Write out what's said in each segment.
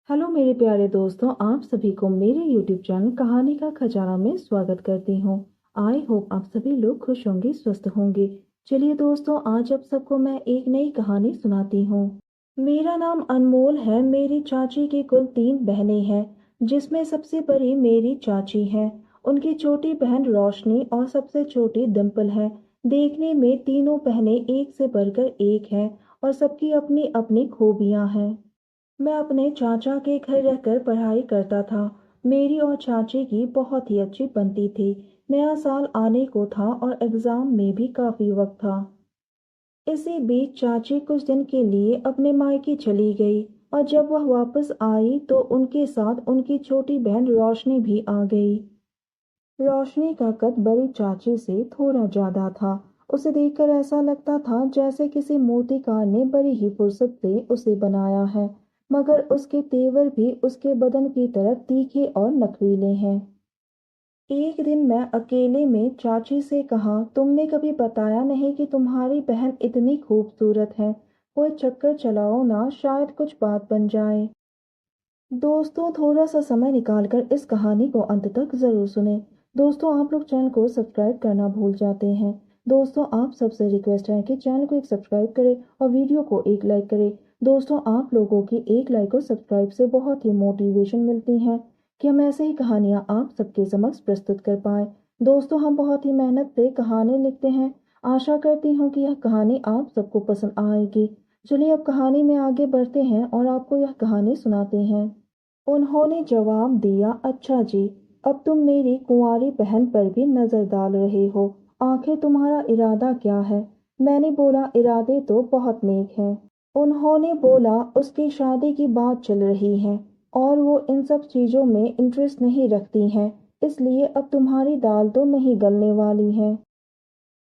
Hello मेरे प्यारे दोस्तों, आप सभी को मेरे यूट्यूब चैनल कहानी का खजाना में स्वागत करती हूँ। आई होप आप सभी लोग खुश होंगे, स्वस्थ होंगे। चलिए दोस्तों, आज आप सबको मैं एक नई कहानी सुनाती हूँ। मेरा नाम अनमोल है। मेरी चाची की कुल 3 बहनें हैं, जिसमें सबसे बड़ी मेरी चाची है। उनकी छोटी बहन रोशनी और सबसे छोटी डिम्पल है। देखने में तीनों बहनें एक से बढ़कर एक हैं और सबकी अपनी अपनी खूबियाँ हैं। मैं अपने चाचा के घर रहकर पढ़ाई करता था। मेरी और चाची की बहुत ही अच्छी बनती थी। नया साल आने को था और एग्जाम में भी काफी वक्त था। इसी बीच चाची कुछ दिन के लिए अपने मायके चली गई और जब वह वापस आई तो उनके साथ उनकी छोटी बहन रोशनी भी आ गई। रोशनी का कद बड़ी चाची से थोड़ा ज्यादा था। उसे देखकर ऐसा लगता था जैसे किसी मूर्तिकार ने बड़ी ही फुर्सत से उसे बनाया है, मगर उसके तेवर भी उसके बदन की तरह तीखे और नखरीले हैं। एक दिन मैं अकेले में चाची से कहा, तुमने कभी बताया नहीं कि तुम्हारी बहन इतनी खूबसूरत है। कोई चक्कर चलाओ ना, शायद कुछ बात बन जाए। दोस्तों, थोड़ा सा समय निकालकर इस कहानी को अंत तक जरूर सुने। दोस्तों, आप लोग चैनल को सब्सक्राइब करना भूल जाते हैं। दोस्तों, आप सबसे रिक्वेस्ट है कि चैनल को एक सब्सक्राइब करें और वीडियो को एक लाइक करें। दोस्तों, आप लोगों की एक लाइक और सब्सक्राइब से बहुत ही मोटिवेशन मिलती है कि हम ऐसे ही कहानियाँ आप सबके समक्ष प्रस्तुत कर पाए। दोस्तों, हम बहुत ही मेहनत से कहानी लिखते हैं। आशा करती हूँ कि यह कहानी आप सबको पसंद आएगी। चलिए अब कहानी में आगे बढ़ते हैं और आपको यह कहानी सुनाते हैं। उन्होंने जवाब दिया, अच्छा जी, अब तुम मेरी कुंवारी बहन पर भी नजर डाल रहे हो। आखिर तुम्हारा इरादा क्या है? मैंने बोला, इरादे तो बहुत नेक हैं। उन्होंने बोला, उसकी शादी की बात चल रही है और वो इन सब चीजों में इंटरेस्ट नहीं रखती हैं, इसलिए अब तुम्हारी दाल तो नहीं गलने वाली है।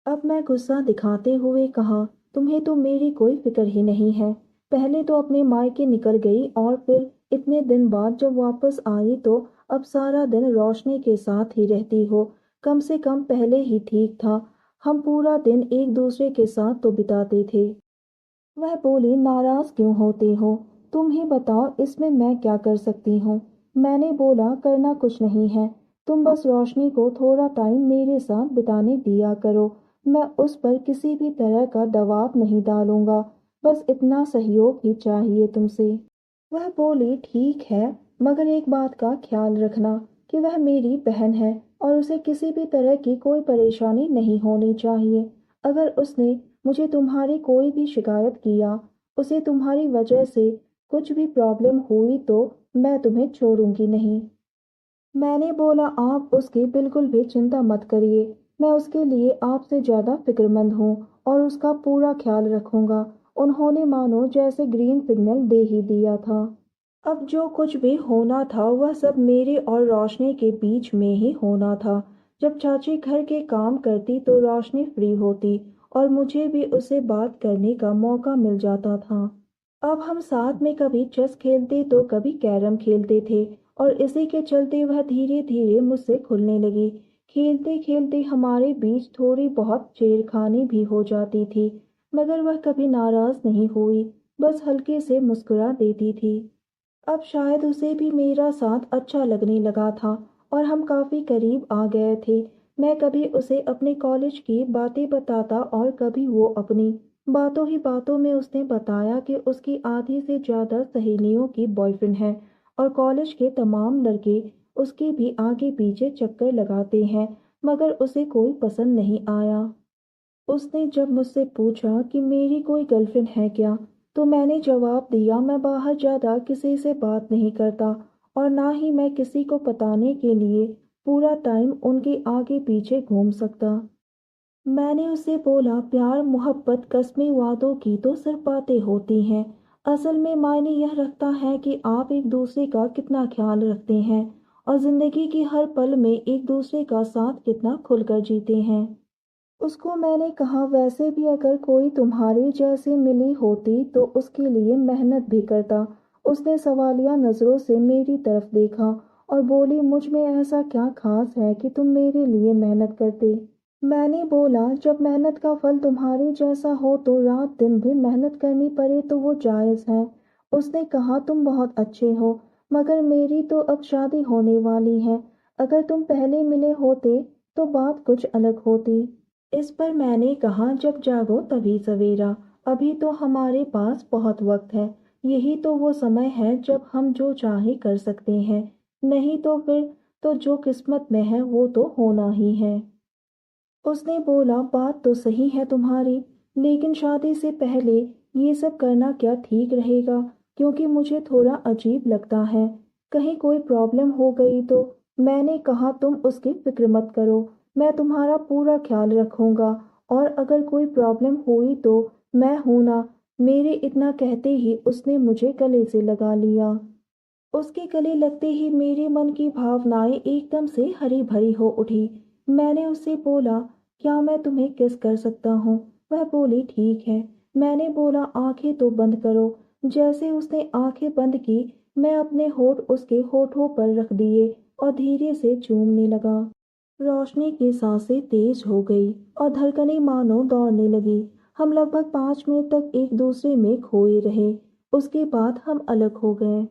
अब मैं गुस्सा दिखाते हुए कहा, तुम्हें तो मेरी कोई फिक्र ही नहीं है। पहले तो अपने मायके निकल गई और फिर इतने दिन बाद जब वापस आई तो अब सारा दिन रोशनी के साथ ही रहती हो। कम से कम पहले ही ठीक था। हम पूरा दिन एक दूसरे के साथ तो बिताते थे। वह बोली, नाराज क्यों होते हो? तुम ही बताओ, इसमें मैं क्या कर सकती हूँ? मैंने बोला, करना कुछ नहीं है। तुम बस रोशनी को थोड़ा टाइम मेरे साथ बिताने दिया करो। मैं उस पर किसी भी तरह का दबाव नहीं डालूंगा। बस इतना सहयोग ही चाहिए तुमसे। वह बोली, ठीक है, मगर एक बात का ख्याल रखना कि वह मेरी बहन है और उसे किसी भी तरह की कोई परेशानी नहीं होनी चाहिए। अगर उसने मुझे तुम्हारी कोई भी शिकायत किया, उसे तुम्हारी वजह से कुछ भी प्रॉब्लम हुई तो मैं तुम्हें छोड़ूंगी नहीं। मैंने बोला, आप उसकी बिल्कुल भी चिंता मत करिए। मैं उसके लिए आपसे ज़्यादा फिक्रमंद हूँ और उसका पूरा ख्याल रखूंगा। उन्होंने मानो जैसे ग्रीन सिग्नल दे ही दिया था। अब जो कुछ भी होना था वह सब मेरे और रोशनी के बीच में ही होना था। जब चाची घर के काम करती तो रोशनी फ्री होती और मुझे भी उससे बात करने का मौका मिल जाता था। अब हम साथ में कभी चेस खेलते तो कभी कैरम खेलते थे और इसी के चलते वह धीरे धीरे मुझसे खुलने लगी। खेलते खेलते हमारे बीच थोड़ी बहुत छेड़खानी भी हो जाती थी, मगर वह कभी नाराज नहीं हुई, बस हल्के से मुस्कुरा देती थी। अब शायद उसे भी मेरा साथ अच्छा लगने लगा था और हम काफी करीब आ गए थे। मैं कभी उसे अपने कॉलेज की बातें बताता और कभी वो अपनी। बातों ही बातों में उसने बताया कि उसकी आधी से ज्यादा सहेलियों की बॉयफ्रेंड है और कॉलेज के तमाम लड़के उसके भी आगे पीछे चक्कर लगाते हैं, मगर उसे कोई पसंद नहीं आया। उसने जब मुझसे पूछा कि मेरी कोई गर्लफ्रेंड है क्या, तो मैंने जवाब दिया, मैं बाहर ज़्यादा किसी से बात नहीं करता और ना ही मैं किसी को बताने के लिए पूरा टाइम उनके आगे पीछे घूम सकता। मैंने उससे बोला, प्यार मोहब्बत कस्में वादों की तो सिर्फ बातें होती हैं। असल में मायने यह रखता है कि आप एक दूसरे का कितना ख्याल रखते हैं और जिंदगी की हर पल में एक दूसरे का साथ कितना खुलकर जीते हैं। उसको मैंने कहा, वैसे भी अगर कोई तुम्हारी जैसी मिली होती तो उसके लिए मेहनत भी करता। उसने सवालिया नजरों से मेरी तरफ देखा और बोली, मुझ में ऐसा क्या खास है कि तुम मेरे लिए मेहनत करते? मैंने बोला, जब मेहनत का फल तुम्हारे जैसा हो तो रात दिन भी मेहनत करनी पड़े तो वो जायज़ है। उसने कहा तुम बहुत अच्छे हो, मगर मेरी तो अब शादी होने वाली है। अगर तुम पहले मिले होते तो बात कुछ अलग होती। इस पर मैंने कहा जब जागो तभी सवेरा, अभी तो हमारे पास बहुत वक्त है। यही तो वो समय है जब हम जो चाहे कर सकते हैं, नहीं तो फिर तो जो किस्मत में है वो तो होना ही है। उसने बोला बात तो सही है तुम्हारी, लेकिन शादी से पहले ये सब करना क्या ठीक रहेगा, क्योंकि मुझे थोड़ा अजीब लगता है। कहीं कोई प्रॉब्लम हो गई तो। मैंने कहा तुम उसकी फिक्र मत करो, मैं तुम्हारा पूरा ख्याल रखूंगा, और अगर कोई प्रॉब्लम हुई तो मैं हूं ना। मेरे इतना कहते ही उसने मुझे गले से लगा लिया। उसके गले लगते ही मेरे मन की भावनाएं एकदम से हरी भरी हो उठी। मैंने उससे बोला क्या मैं तुम्हें किस कर सकता हूँ। वह बोली ठीक है। मैंने बोला आंखें तो बंद करो। जैसे उसने आंखें बंद की, मैं अपने होठ उसके होठों पर रख दिए और धीरे से चूमने लगा। रोशनी की सांसें तेज हो गई और धड़कनें मानो दौड़ने लगी। हम लगभग 5 मिनट तक एक दूसरे में खोए रहे। उसके बाद हम अलग हो गए।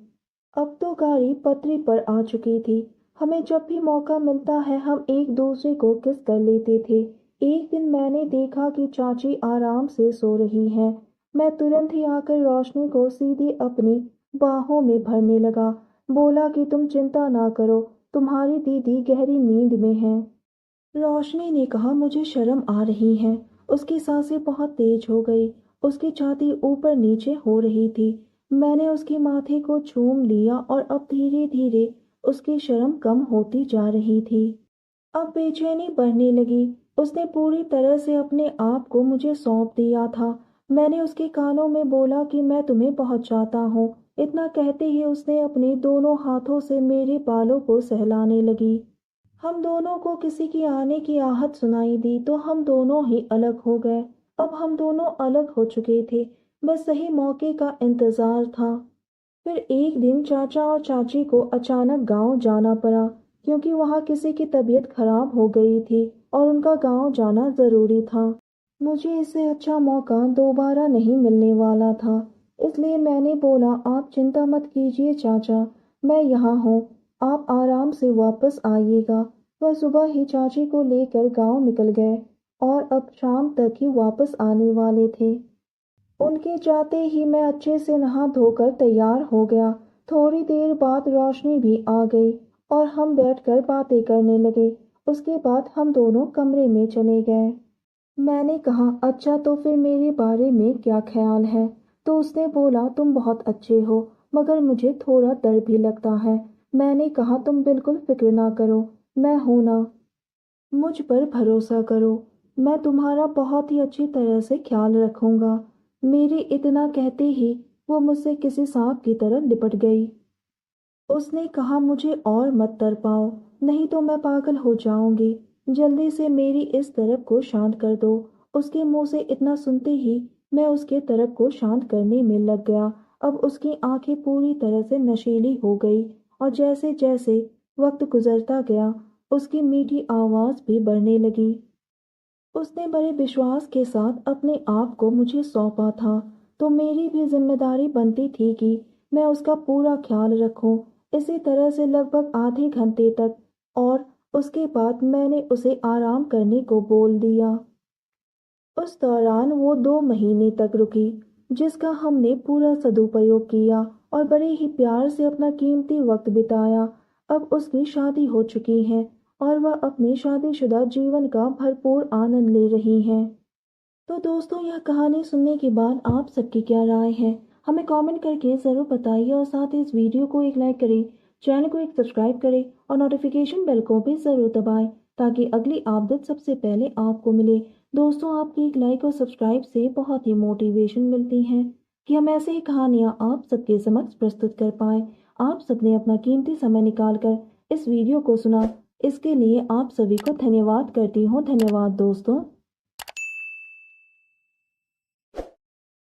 अब तो गाड़ी पटरी पर आ चुकी थी। हमें जब भी मौका मिलता है हम एक दूसरे को किस कर लेते थे। एक दिन मैंने देखा कि चाची आराम से सो रही हैं। मैं तुरंत ही आकर रोशनी को सीधी अपनी बाहों में भरने लगा। बोला कि तुम चिंता ना करो, तुम्हारी दीदी गहरी नींद में है। रोशनी ने कहा मुझे शर्म आ रही है। उसकी सांसें बहुत तेज हो गई। उसकी छाती ऊपर नीचे हो रही थी। मैंने उसके माथे को चूम लिया और अब धीरे धीरे उसकी शर्म कम होती जा रही थी। अब बेचैनी बढ़ने लगी। उसने पूरी तरह से अपने आप को मुझे सौंप दिया था। मैंने उसके कानों में बोला कि मैं तुम्हें बहुत चाहता हूँ। इतना कहते ही उसने अपने दोनों हाथों से मेरे बालों को सहलाने लगी। हम दोनों को किसी की आने की आहट सुनाई दी तो हम दोनों ही अलग हो गए। अब हम दोनों अलग हो चुके थे, बस सही मौके का इंतजार था। फिर एक दिन चाचा और चाची को अचानक गांव जाना पड़ा, क्योंकि वहां किसी की तबीयत खराब हो गई थी और उनका गांव जाना जरूरी था। मुझे इससे अच्छा मौका दोबारा नहीं मिलने वाला था। इसलिए मैंने बोला आप चिंता मत कीजिए चाचा, मैं यहाँ हूँ, आप आराम से वापस आइएगा। वह सुबह ही चाची को लेकर गांव निकल गए और अब शाम तक ही वापस आने वाले थे। उनके जाते ही मैं अच्छे से नहा धोकर तैयार हो गया। थोड़ी देर बाद रोशनी भी आ गई और हम बैठकर बातें करने लगे। उसके बाद हम दोनों कमरे में चले गए। मैंने कहा अच्छा तो फिर मेरे बारे में क्या ख्याल है। तो उसने बोला तुम बहुत अच्छे हो, मगर मुझे थोड़ा डर भी लगता है। मैंने कहा तुम बिल्कुल फिक्र ना करो, मैं हूं ना, मुझ पर भरोसा करो, मैं तुम्हारा बहुत ही अच्छी तरह से ख्याल रखूंगा। मेरे इतना कहते ही वो मुझसे किसी सांप की तरह लिपट गई। उसने कहा मुझे और मत तड़पाओ, नहीं तो मैं पागल हो जाऊंगी। जल्दी से मेरी इस तरफ को शांत कर दो। उसके मुंह से इतना सुनते ही मैं उसके तरफ को शांत करने में लग गया। अब उसकी आंखें पूरी तरह से नशीली हो गई और जैसे जैसे वक्त गुजरता गया उसकी मीठी आवाज भी बढ़ने लगी। उसने बड़े विश्वास के साथ अपने आप को मुझे सौंपा था, तो मेरी भी जिम्मेदारी बनती थी कि मैं उसका पूरा ख्याल रखूं। इसी तरह से लगभग आधे घंटे तक, और उसके बाद मैंने उसे आराम करने को बोल दिया। उस दौरान वो 2 महीने तक रुकी, जिसका हमने पूरा सदुपयोग किया और बड़े ही प्यार से अपना कीमती वक्त बिताया। अब उसकी शादी हो चुकी है और वह अपने शादीशुदा जीवन का भरपूर आनंद ले रही हैं। तो दोस्तों यह कहानी सुनने के बाद आप सबकी क्या राय है, हमें कमेंट करके ज़रूर बताइए और साथ ही इस वीडियो को एक लाइक करें, चैनल को एक सब्सक्राइब करें और नोटिफिकेशन बेल को भी ज़रूर दबाएं, ताकि अगली अपडेट सबसे पहले आपको मिले। दोस्तों आपकी एक लाइक और सब्सक्राइब से बहुत ही मोटिवेशन मिलती है कि हम ऐसे ही कहानियाँ आप सबके समक्ष प्रस्तुत कर पाएँ। आप सबने अपना कीमती समय निकाल कर इस वीडियो को सुना, इसके लिए आप सभी को धन्यवाद करती हूँ। धन्यवाद दोस्तों।